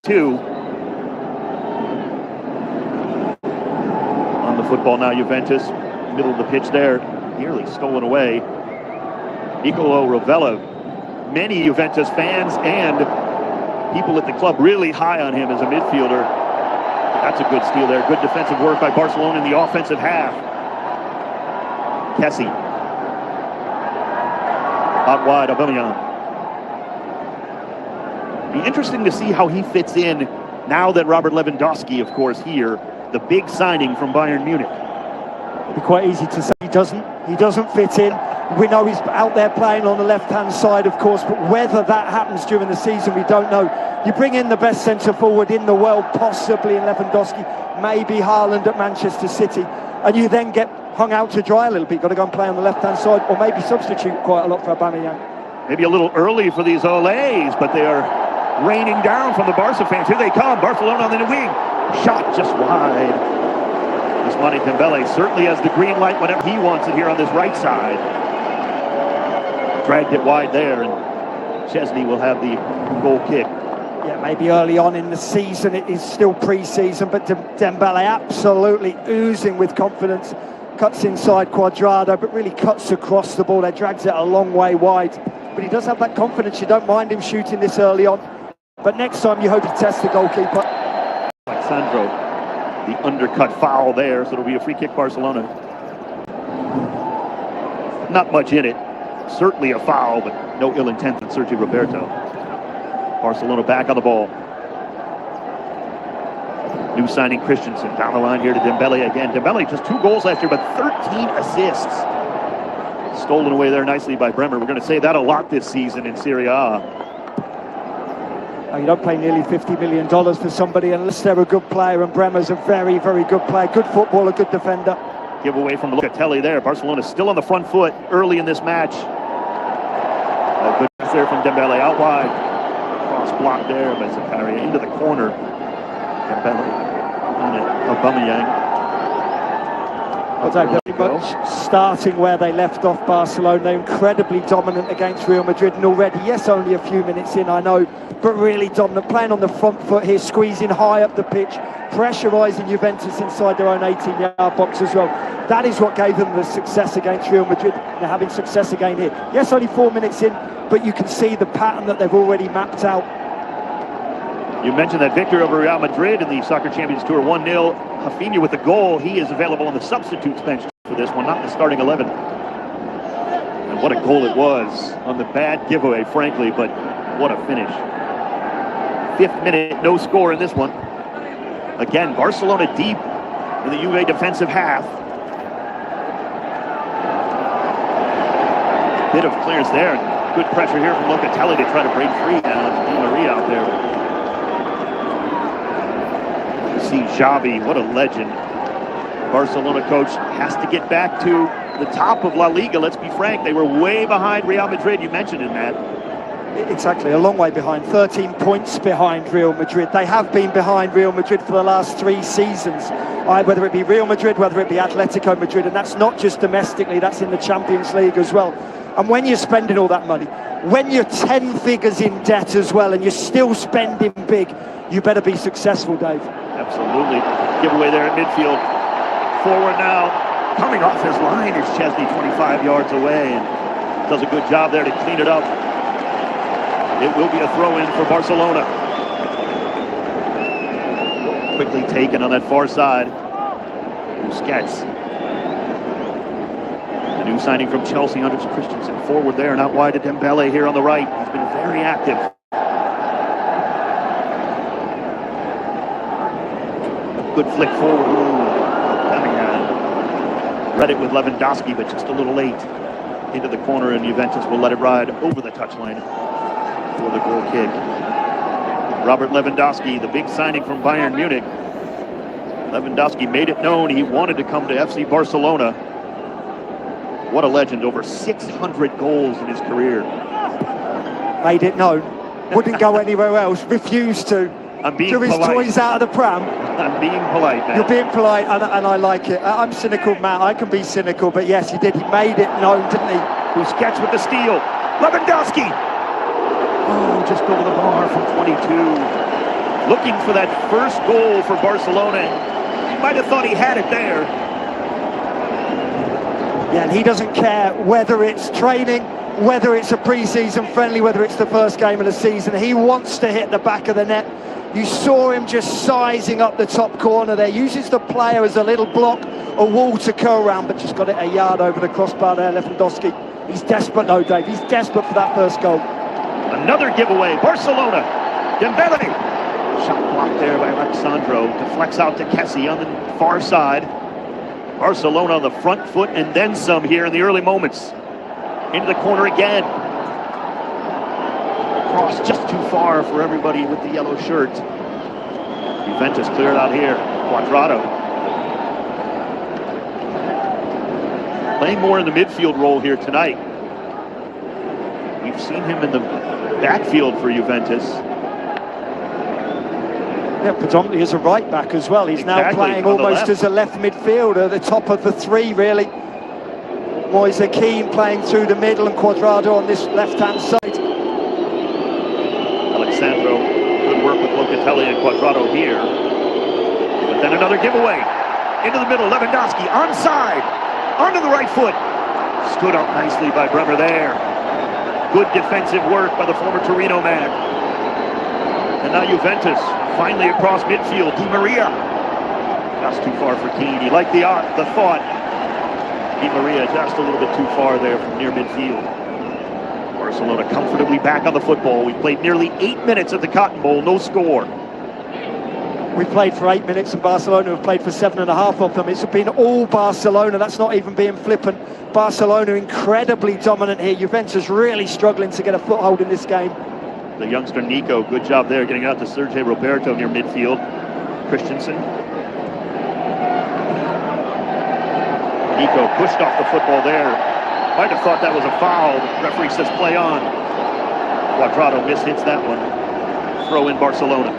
2. On the football now, Juventus, middle of the pitch there, nearly stolen away. Nicolo Rovella, many Juventus fans and people at the club really high on him as a midfielder. That's a good steal there. Good defensive work by Barcelona in the offensive half. Kessie. Out wide, Aubameyang. Be interesting to see how he fits in now that Robert Lewandowski, of course, here, the big signing from Bayern Munich. It'd be quite easy to say he doesn't fit in. We know he's out there playing on the left-hand side, of course, but whether that happens during the season, we don't know. You bring in the best centre-forward in the world, possibly in Lewandowski, maybe Haaland at Manchester City, and you then get hung out to dry a little bit. Got to go and play on the left-hand side, or maybe substitute quite a lot for Aubameyang. Maybe a little early for these Olays, but they are raining down from the Barca fans. Here they come, Barcelona on the wing. Shot just wide. Ousmane Dembele certainly has the green light whenever he wants it here on this right side. Dragged it wide there, and Chesney will have the goal kick. Yeah, maybe early on in the season, it is still pre-season, but Dembele absolutely oozing with confidence. Cuts inside Cuadrado, but really cuts across the ball. There, drags it a long way wide. But he does have that confidence. You don't mind him shooting this early on. But next time, you hope he tests the goalkeeper. Alexandro, the undercut foul there, so it'll be a free kick, Barcelona. Not much in it. Certainly a foul, but no ill intent from Sergio Roberto. Barcelona back on the ball. New signing Christensen down the line here to Dembele again. Dembele just 2 goals last year, but 13 assists. Stolen away there nicely by Bremer. We're going to say that a lot this season in Serie A. You don't pay nearly $50 million for somebody unless they're a good player, and Bremer's a very, very good player. Good footballer, good defender. Give away from Locatelli there. Barcelona still on the front foot early in this match. A good pass there from Dembele out wide. Cross block there by Zakaria into the corner. Dembele on it. Aubameyang. Very much starting where they left off. Barcelona incredibly dominant against Real Madrid, and already, yes, only a few minutes in, I know, but really dominant, playing on the front foot here, squeezing high up the pitch, pressurising Juventus inside their own 18-yard box as well. That is what gave them the success against Real Madrid. They're having success again here. Yes, only 4 minutes in, but you can see the pattern that they've already mapped out. You mentioned that victory over Real Madrid in the Soccer Champions Tour, 1-0. Rafinha with the goal. He is available on the substitutes bench for this one, not the starting 11. And what a goal it was on the bad giveaway, frankly, but what a finish. 5th minute, no score in this one. Again, Barcelona deep in the Juve defensive half. Bit of clearance there. Good pressure here from Locatelli to try to break free now. It's Di Maria out there. See Xavi, what a legend. Barcelona coach has to get back to the top of La Liga. Let's be frank, they were way behind Real Madrid. You mentioned it, Matt. Exactly, a long way behind, 13 points behind Real Madrid. They have been behind Real Madrid for the last 3 seasons, whether it be Real Madrid, whether it be Atletico Madrid, and that's not just domestically, that's in the Champions League as well. And when you're spending all that money, when you're 10 figures in debt as well, and you're still spending big, you better be successful, Dave. Absolutely. Giveaway there at midfield. Forward now. Coming off his line is Chesney, 25 yards away, and does a good job there to clean it up. It will be a throw-in for Barcelona. Quickly taken on that far side. Busquets. The new signing from Chelsea under Christensen. Forward there and out wide to Dembele here on the right. He's been very active. Good flick forward. Read it with Lewandowski, but just a little late into the corner, and Juventus will let it ride over the touchline for the goal kick. Robert Lewandowski, the big signing from Bayern Munich. Lewandowski made it known he wanted to come to FC Barcelona. What a legend, over 600 goals in his career. Made it known, wouldn't go anywhere else, refused to. I'm being polite. His toys out of the pram. I'm being polite, man. You're being polite, and I like it. I'm cynical, Matt. I can be cynical, but yes, he did. He made it known, didn't he? Busquets with the steal. Lewandowski! Oh, just over the bar from 22. looking for that first goal for Barcelona. He might have thought he had it there. Yeah, and he doesn't care whether it's training, whether it's a pre-season friendly, whether it's the first game of the season. He wants to hit the back of the net. You saw him just sizing up the top corner there, uses the player as a little block, a wall to go around, but just got it a yard over the crossbar there, Lewandowski. He's desperate though, Dave. He's desperate for that first goal. Another giveaway, Barcelona. Dembele. Shot blocked there by Alexandro. Deflects out to Kessie on the far side. Barcelona on the front foot and then some here in the early moments. Into the corner again. Cross just too far for everybody with the yellow shirt. Juventus cleared out here. Cuadrado. Playing more in the midfield role here tonight. We've seen him in the backfield for Juventus. Yeah, predominantly as a right back as well. He's now playing almost as a left midfielder, the top of the three really. Moise Kean playing through the middle and Cuadrado on this left-hand side. Alexandro, good work with Locatelli and Cuadrado here. But then another giveaway. Into the middle, Lewandowski, onside, onto the right foot. Stood up nicely by Bremer there. Good defensive work by the former Torino man. And now Juventus, finally across midfield, Di Maria. Just too far for Keane. He liked the thought. Di Maria just a little bit too far there from near midfield. Barcelona comfortably back on the football. We played nearly 8 minutes at the Cotton Bowl, no score. We played for 8 minutes and Barcelona have played for 7.5 of them. It's been all Barcelona, that's not even being flippant. Barcelona incredibly dominant here. Juventus really struggling to get a foothold in this game. The youngster Nico, good job there getting out to Sergio Roberto near midfield. Christensen. Nico pushed off the football there. Might have thought that was a foul. The referee says play on. Cuadrado mishits that one. Throw in Barcelona.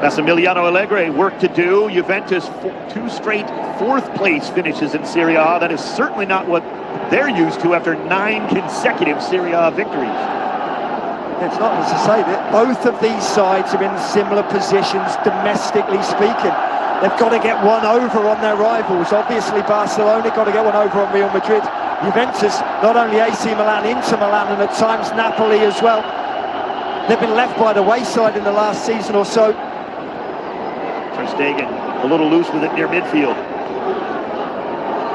Massimiliano Allegri, work to do. Juventus, 2 straight 4th place finishes in Serie A. That is certainly not what they're used to after 9 consecutive Serie A victories. It's not as I say that both of these sides are in similar positions domestically speaking. They've got to get one over on their rivals. Obviously Barcelona got to get one over on Real Madrid. Juventus, not only AC Milan, Inter Milan and at times Napoli as well. They've been left by the wayside in the last season or so. Ter Stegen a little loose with it near midfield.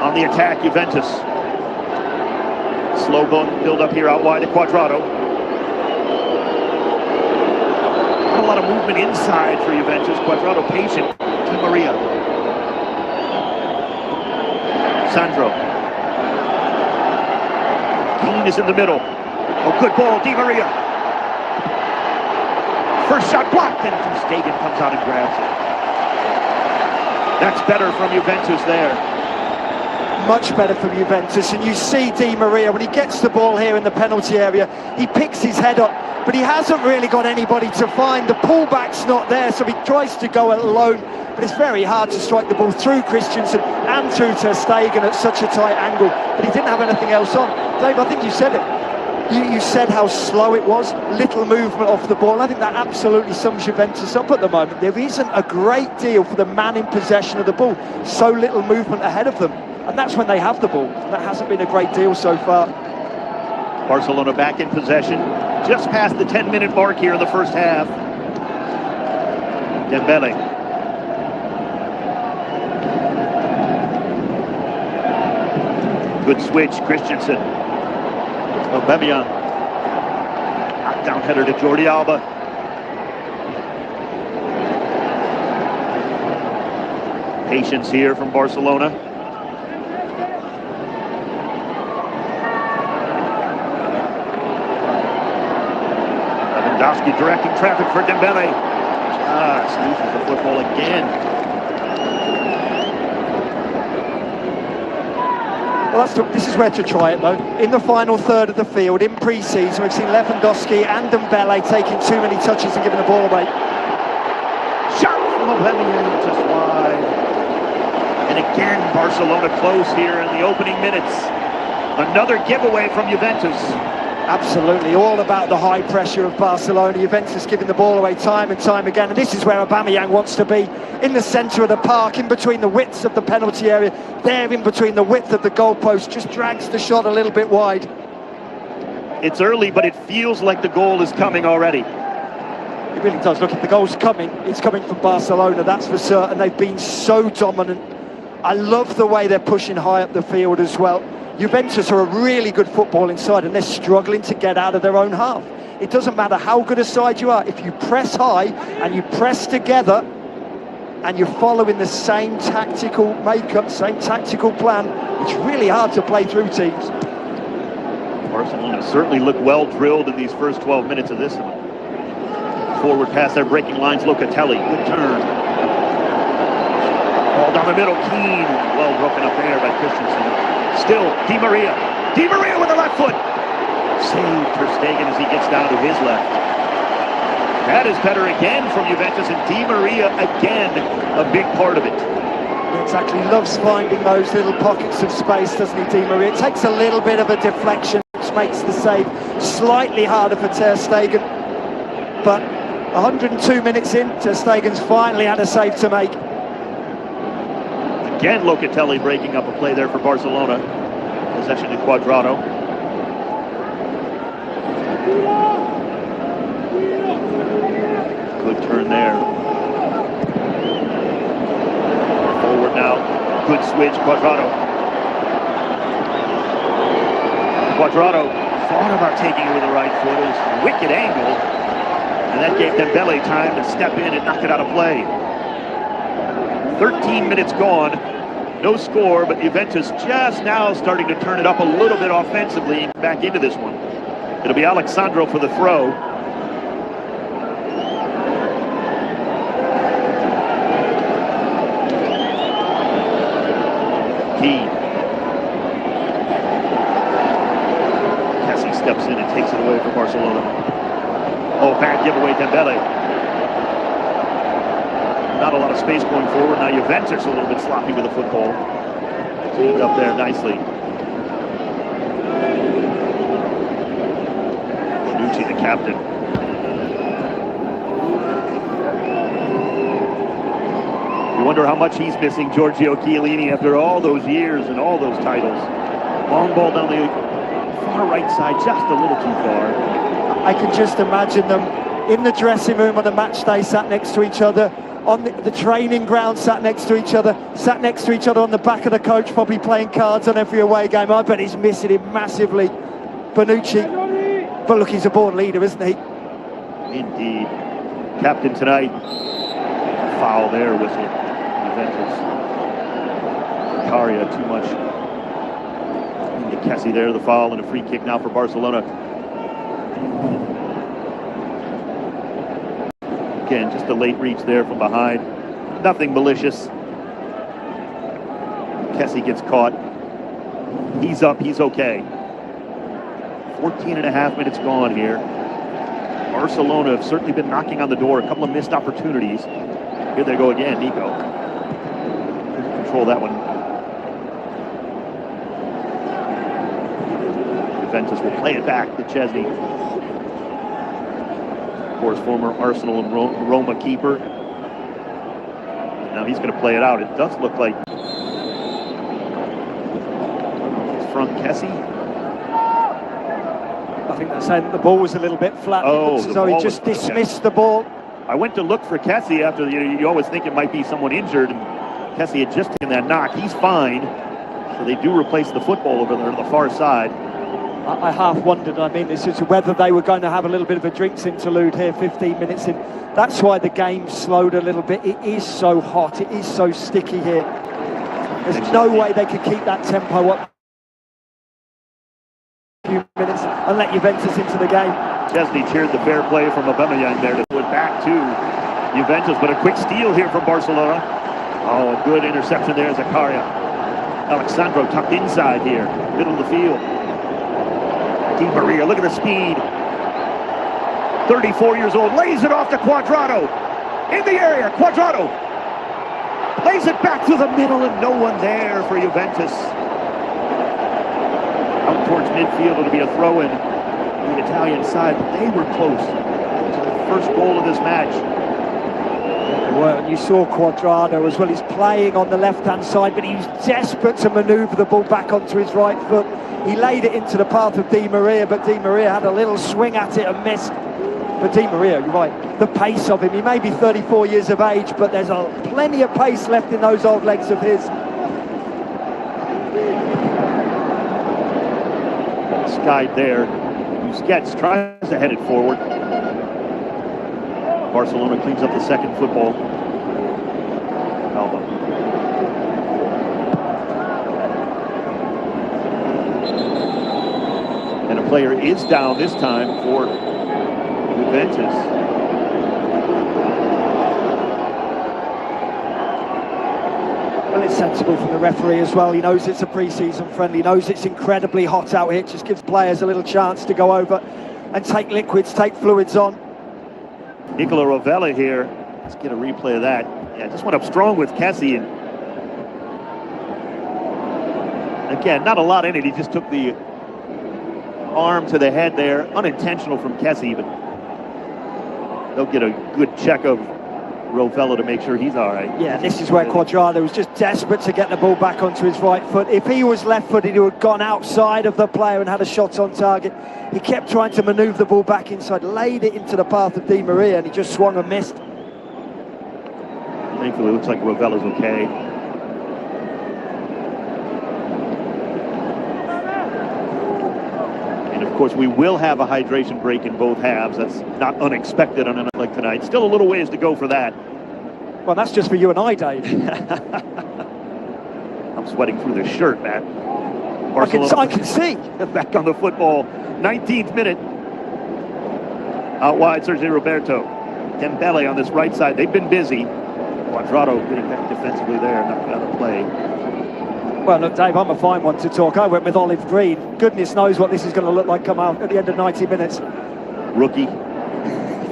On the attack, Juventus. Slow build up here out wide to Cuadrado. Not a lot of movement inside for Juventus. Cuadrado patient. Di Maria. Sandro. Keane is in the middle. Oh, good ball, Di Maria. First shot blocked, and Ter Stegen comes out and grabs it. That's better from Juventus there. Much better from Juventus, and you see Di Maria, when he gets the ball here in the penalty area, he picks his head up, but he hasn't really got anybody to find. The pullback's not there, so he tries to go alone, but it's very hard to strike the ball through Christensen and through Ter Stegen at such a tight angle, but he didn't have anything else on. Dave, I think you said it. You said how slow it was, little movement off the ball. I think that absolutely sums Juventus up at the moment. There isn't a great deal for the man in possession of the ball. So little movement ahead of them. And that's when they have the ball. That hasn't been a great deal so far. Barcelona back in possession. Just past the 10-minute mark here in the first half. Dembele. Good switch, Christensen. Aubameyang. Knockdown header to Jordi Alba. Patience here from Barcelona. Lewandowski directing traffic for Dembele. Just loses the football again. Well, this is where to try it though. In the final third of the field, in pre-season, we've seen Lewandowski and Dembele taking too many touches and giving the ball away. Shot from Aubameyang just wide. And again, Barcelona close here in the opening minutes. Another giveaway from Juventus. Absolutely, all about the high pressure of Barcelona. Juventus giving the ball away time and time again, and this is where Aubameyang wants to be, in the centre of the park, in between the widths of the penalty area, there in between the width of the goalpost, just drags the shot a little bit wide. It's early, but it feels like the goal is coming already. It really does. Look, if the goal's coming, it's coming from Barcelona, that's for certain. They've been so dominant. I love the way they're pushing high up the field as well. Juventus are a really good footballing side, and they're struggling to get out of their own half. It doesn't matter how good a side you are, if you press high and you press together and you're following the same tactical makeup, same tactical plan, it's really hard to play through teams. Barcelona certainly look well drilled in these first 12 minutes of this one. Forward pass there, breaking lines, Locatelli, good turn. Ball down the middle, Keane, well broken up there by Christensen. Still, Di Maria. Di Maria with the left foot. Saved Ter Stegen as he gets down to his left. That is better again from Juventus, and Di Maria again a big part of it. Exactly, loves finding those little pockets of space, doesn't he, Di Maria? It takes a little bit of a deflection, which makes the save slightly harder for Ter Stegen. But 102 minutes in, Ter Stegen's finally had a save to make. Again, Locatelli breaking up a play there for Barcelona. Possession to Cuadrado. Good turn there. Forward now. Good switch, Cuadrado. Cuadrado thought about taking it with the right foot. It was a wicked angle. And that gave Dembele time to step in and knock it out of play. 13 minutes gone, no score, but Juventus just now starting to turn it up a little bit offensively back into this one. It'll be Alexandro for the throw. Keane. Kessie steps in and takes it away from Barcelona. Oh, bad giveaway, Dembele. Not a lot of space going forward. Now Juventus a little bit sloppy with the football. Cleaned up there nicely. Bonucci, the captain. You wonder how much he's missing Giorgio Chiellini after all those years and all those titles. Long ball down the far right side, just a little too far. I can just imagine them in the dressing room on a match day, sat next to each other. On the training ground, sat next to each other on the back of the coach, probably playing cards on every away game. I bet he's missing him massively, Bonucci. But look, he's a born leader, isn't he? Indeed. Captain tonight. Foul there, whistle. Juventus. Caria, too much. Into Kessie there, the foul, and a free kick now for Barcelona. Again, just a late reach there from behind. Nothing malicious. Kessie gets caught. He's up, he's okay. 14 and a half minutes gone here. Barcelona have certainly been knocking on the door. A couple of missed opportunities. Here they go again, Nico. Control that one. Juventus will play it back to Chesney. Of course, former Arsenal and Roma keeper. Now he's going to play it out. It does look like it's from Kessie. I think they're saying the ball was a little bit flat. Oh, it looks as though he just dismissed the ball. I went to look for Kessie after you always think it might be someone injured, and Kessie had just taken that knock. He's fine. So they do replace the football over there on the far side. I half wondered, this is whether they were going to have a little bit of a drinks interlude here 15 minutes in. That's why the game slowed a little bit. It is so hot, it is so sticky here. There's no way they could keep that tempo up a few minutes and let Juventus into the game. Chesney cheered the fair play from Aubameyang there to put back to Juventus, but a quick steal here from Barcelona. Oh, a good interception there, Zakaria. Alexandro tucked inside here, middle of the field. Di Maria, look at the speed. 34 years old, lays it off to Cuadrado. In the area, Cuadrado. Lays it back to the middle and no one there for Juventus. Out towards midfield, it'll be a throw-in. the Italian side, but they were close to the first goal of this match. Well, you saw Cuadrado as well. He's playing on the left-hand side, but he was desperate to manoeuvre the ball back onto his right foot. He laid it into the path of Di Maria, but Di Maria had a little swing at it and missed. But Di Maria, you're right, the pace of him. He may be 34 years of age, but there's plenty of pace left in those old legs of his. Skied there. Busquets tries to head it forward. Barcelona cleans up the second football. Alba. And a player is down this time for Juventus. Well, it's sensible from the referee as well. He knows it's a pre-season friendly, he knows it's incredibly hot out here. It just gives players a little chance to go over and take liquids, take fluids on. Nicola Rovella here. Let's get a replay of that. Yeah, just went up strong with Kessie. And again, not a lot in it. He just took the arm to the head there. Unintentional from Kessie, but they'll get a good check of Rovella to make sure he's all right. Yeah, this is where Cuadrado was just desperate to get the ball back onto his right foot. If he was left-footed, he would have gone outside of the player and had a shot on target. He kept trying to manoeuvre the ball back inside, laid it into the path of Di Maria, and he just swung and missed. Thankfully, it looks like Rovella's okay. And of course, we will have a hydration break in both halves. That's not unexpected on a night like tonight. Still a little ways to go for that. Well, that's just for you and I, Dave. I'm sweating through the shirt, Matt. I can see. Back on the football. 19th minute. Out wide, Sergio Roberto. Dembele on this right side. They've been busy. Cuadrado getting back defensively there, not out of play. Well, look, Dave, I'm a fine one to talk. I went with olive green. Goodness knows what this is going to look like come out at the end of 90 minutes. Rookie.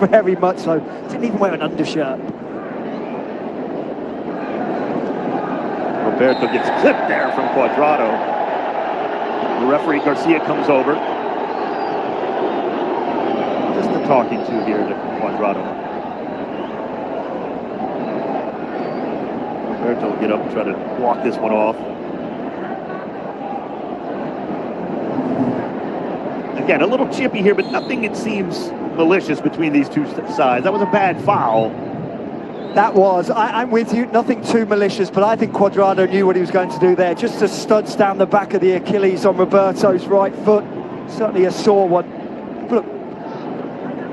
Very much so. Didn't even wear an undershirt. Roberto gets clipped there from Cuadrado. The referee Garcia comes over. Just a talking to here to Cuadrado. Roberto will get up and try to walk this one off. Again, a little chippy here, but nothing, it seems, malicious between these two sides. That was a bad foul. That was. I'm with you. Nothing too malicious, but I think Cuadrado knew what he was going to do there. Just a studs down the back of the Achilles on Roberto's right foot. Certainly a sore one. But look,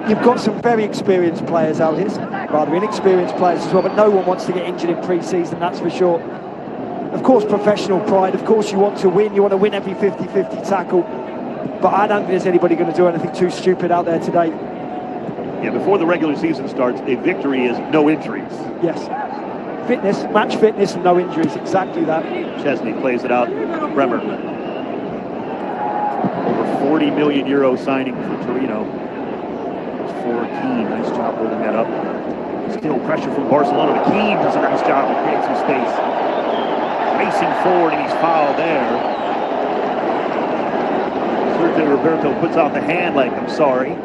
you've got some very experienced players out here, rather inexperienced players as well, but no one wants to get injured in pre-season, that's for sure. Of course, professional pride. Of course, you want to win. You want to win every 50-50 tackle. But I don't think there's anybody going to do anything too stupid out there today. Yeah, before the regular season starts, a victory is no injuries. Yes. Fitness, match fitness and no injuries, exactly that. Chesney plays it out. Bremer. Over 40 million euro signing for Torino. For Keane, nice job holding that up. Still pressure from Barcelona, but Keane does a nice job of creating some space. Racing forward, and he's fouled there. Sergio Roberto puts out the hand like, I'm sorry.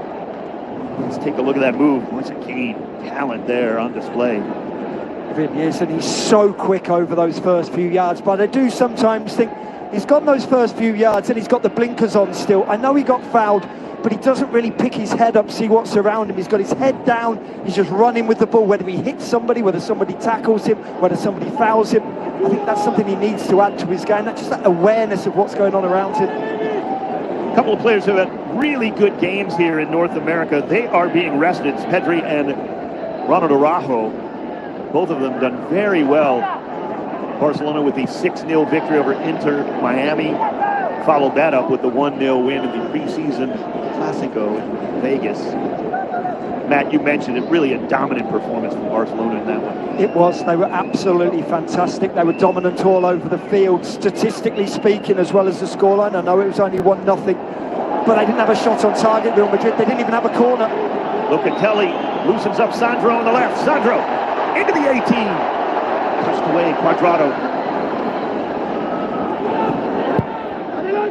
Let's take a look at that move. Moise Keane, talent there on display. It really is, and he's so quick over those first few yards. But I do sometimes think he's got those first few yards and he's got the blinkers on still. I know he got fouled, but he doesn't really pick his head up, see what's around him. He's got his head down, he's just running with the ball, whether he hits somebody, whether somebody tackles him, whether somebody fouls him. I think that's something he needs to add to his game, that's just that awareness of what's going on around him. A couple of players who have had really good games here in North America. They are being rested. It's Pedri and Ronald Araujo. Both of them done very well. Barcelona with the 6-0 victory over Inter Miami. Followed that up with the 1-0 win in the preseason Clásico in Vegas. Matt, you mentioned it, really a dominant performance from Barcelona in that one. It was. They were absolutely fantastic. They were dominant all over the field, statistically speaking, as well as the scoreline. I know it was only 1-0, but they didn't have a shot on target, Real Madrid. They didn't even have a corner. Locatelli loosens up Sandro on the left. Sandro into the 18. Touched away, Cuadrado.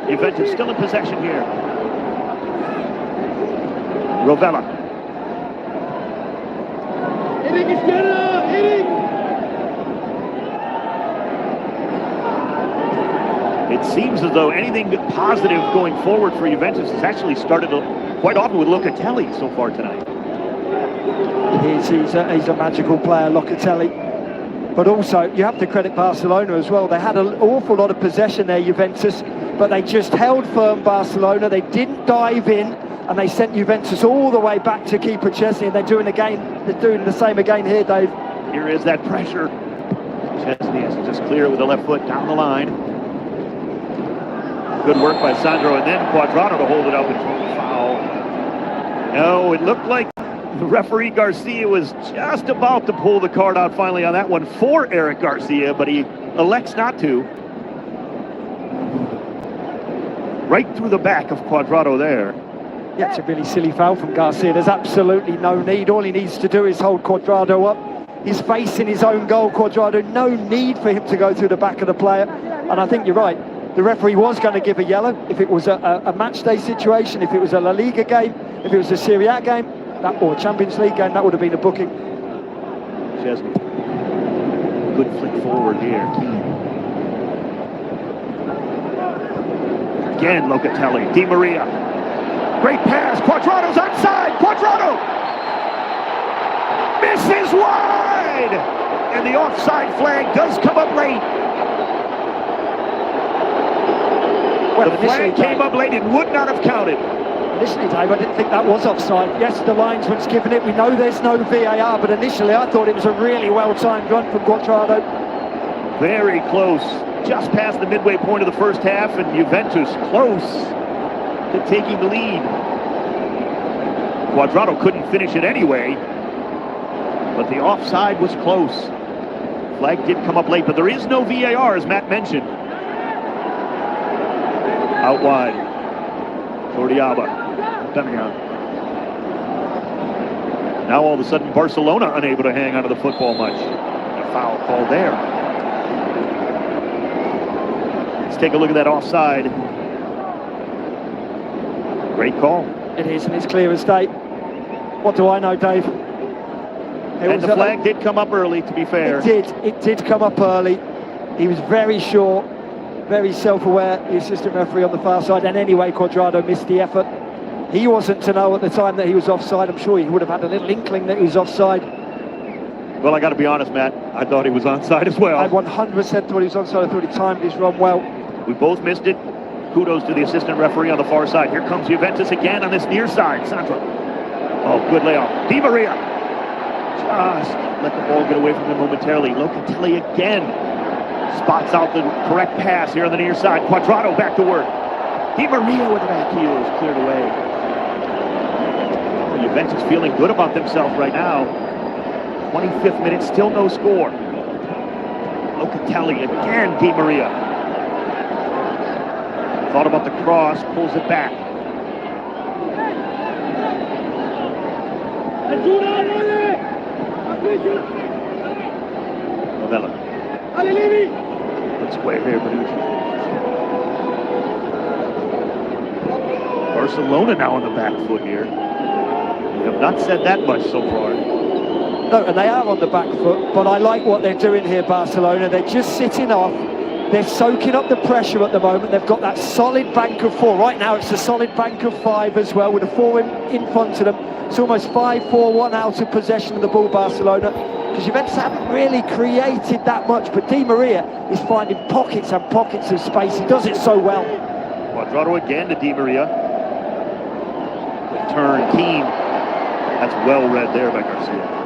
Juventus still in possession here. Rovella. It seems as though anything positive going forward for Juventus has actually started quite often with Locatelli so far tonight. He's a magical player, Locatelli. But also, you have to credit Barcelona as well. They had an awful lot of possession there, Juventus, but they just held firm, Barcelona. They didn't dive in, and they sent Juventus all the way back to keeper Chesney, and they're doing the same again here, Dave. Here is that pressure. Chesney has to just clear it with the left foot down the line. Good work by Sandro, and then Cuadrado to hold it up and throw the foul. No, it looked like the referee Garcia was just about to pull the card out finally on that one for Eric Garcia, but he elects not to. Right through the back of Cuadrado there. Yeah, it's a really silly foul from Garcia. There's absolutely no need. All he needs to do is hold Cuadrado up. He's facing his own goal, Cuadrado. No need for him to go through the back of the player. And I think you're right. The referee was going to give a yellow if it was a match day situation, if it was a La Liga game, if it was a Serie A game, or a Champions League game, that would have been a booking. Chesney. Good flick forward here. Again, Locatelli. Di Maria. Great pass. Cuadrado's outside. Cuadrado misses wide, and the offside flag does come up late. Well, the flag came up late. It would not have counted. Initially, Dave, I didn't think that was offside. Yes, the linesman's given it. We know there's no VAR, but initially I thought it was a really well-timed run from Cuadrado. Very close. Just past the midway point of the first half, and Juventus close to taking the lead. Cuadrado couldn't finish it anyway, but the offside was close. Flag did come up late, but there is no VAR, as Matt mentioned. Out wide. Jordiaba. Now all of a sudden Barcelona unable to hang onto the football much. A foul call there. Let's take a look at that offside. Great call. It is, and it's clear as day. What do I know, Dave? And the flag did come up early, to be fair. It did come up early. He was very sure, very self-aware, the assistant referee on the far side, and anyway, Cuadrado missed the effort. He wasn't to know at the time that he was offside. I'm sure he would have had a little inkling that he was offside. Well, I got to be honest, Matt, I thought he was onside as well. I 100% thought he was onside. I thought he timed his run well. We both missed it. Kudos to the assistant referee on the far side. Here comes Juventus again on this near side. Sandro. Oh, good layoff. Di Maria. Just let the ball get away from him momentarily. Locatelli again spots out the correct pass here on the near side. Cuadrado back to work. Di Maria with the back heel is cleared away. Well, Juventus feeling good about themselves right now. 25th minute, still no score. Locatelli again, Di Maria. Thought about the cross, pulls it back. Rovella. Let's wait here, Benucci. Barcelona now on the back foot here. We have not said that much so far. No, and they are on the back foot, but I like what they're doing here, Barcelona. They're just sitting off. They're soaking up the pressure at the moment. They've got that solid bank of four. Right now it's a solid bank of five as well, with a four in front of them. It's almost 5-4-1 out of possession of the ball, Barcelona, because Juventus haven't really created that much, but Di Maria is finding pockets and pockets of space. He does it so well. Cuadrado again to Di Maria. Turn, team. That's well read there by Garcia.